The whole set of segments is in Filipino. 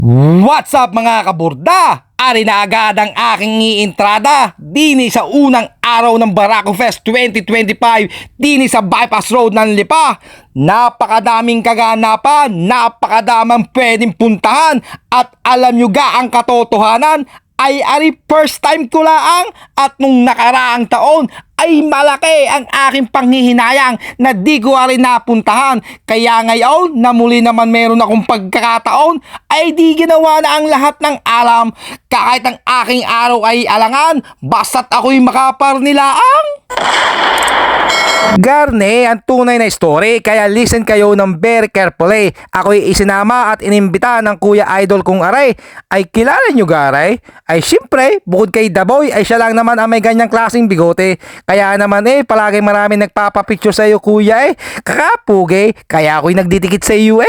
What's up mga kaburda? Ari na agad ang aking iintrada dini sa unang araw ng Barako Fest 2025 dini sa Bypass Road ng Lipa. Napakadaming kaganapan, napakadaming pwedeng puntahan at alam nyo ga ang katotohanan ay ari first time ko lang at nung nakaraang taon ay malaki ang aking panghihinayang na di ko rin napuntahan. Kaya ngayon na muli naman meron akong pagkakataon ay di ginawa na ang lahat ng alam. Kahit ang aking araw ay alangan, basta't ako'y makaparnilaang. Garne ang tunay na story, kaya listen kayo ng very carefully. Ako'y isinama at inimbita ng Kuya Idol kong aray. Ay kilala nyo garay? Ay syempre, bukod kay Daboy ay siya lang naman ang may ganyang klaseng bigote. Kaya naman palagi marami nagpapapicture sa iyo kuya kakapugi, kaya ako'y nagdidikit sa iyo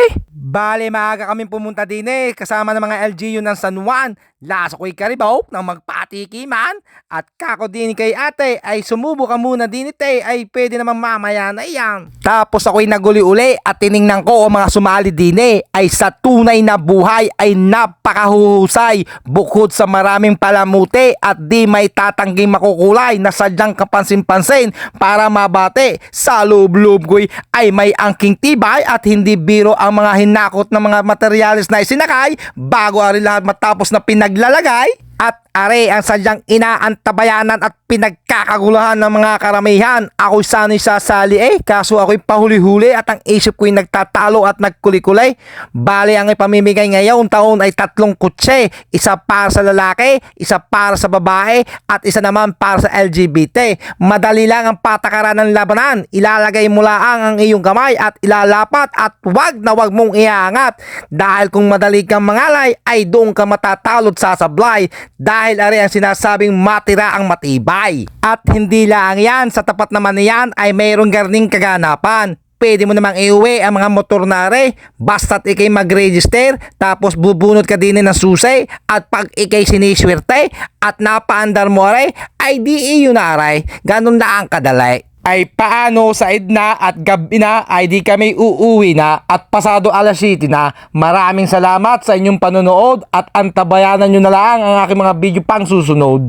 Bale, maaga kaming pumunta din kasama ng mga LGU ng San Juan. Lasa ko'y Caribao nang magpatikiman. At kako din kay ate ay sumubo ka muna din ay pwede naman mamaya na iyan. Tapos ako'y naguli-uli at tiningnan ko ang mga sumali din ay sa tunay na buhay ay napakahuhusay. Bukod sa maraming palamuti at di may tatangging makukulay na sadyang kapansin-pansin para mabate. Sa loob-loob ko'y ay may angking tibay at hindi biro ang mga hinakot na mga materyales na isinakay bago ari lahat matapos na pinaglalagay. At are ang sadyang inaantabayanan at pinagkakaguluhan ng mga karamihan. Ako'y sana'y sasali kaso ako'y pahuli-huli at ang isip ko'y nagtatalo at nagkulikulay. Bale, ang ipamimigay ngayon taon ay 3 kutse. Isa para sa lalaki, isa para sa babae, at isa naman para sa LGBT. Madali lang ang patakaran ng labanan. Ilalagay mo lang ang iyong kamay at ilalapat at wag na wag mong iangat. Dahil kung madali kang mangalay ay doon ka matatalot sa sablay. Dahil ari ang sinasabing matira ang matibay. At hindi lang yan, sa tapat naman niyan ay mayroong garning kaganapan. Pwede mo namang iuwi ang mga motor na are, basta't ikay mag-register, tapos bubunot ka din ng susi, at pag ikay siniswerte at napaandar mo are, ay di iyo na aray. Ganun na ang kadalay. Ay paano sa edna at gabi na ay di kami uuwi na at pasado alas 7 na. Maraming salamat sa inyong panonood at antabayanan nyo na lang ang aking mga video pang susunod.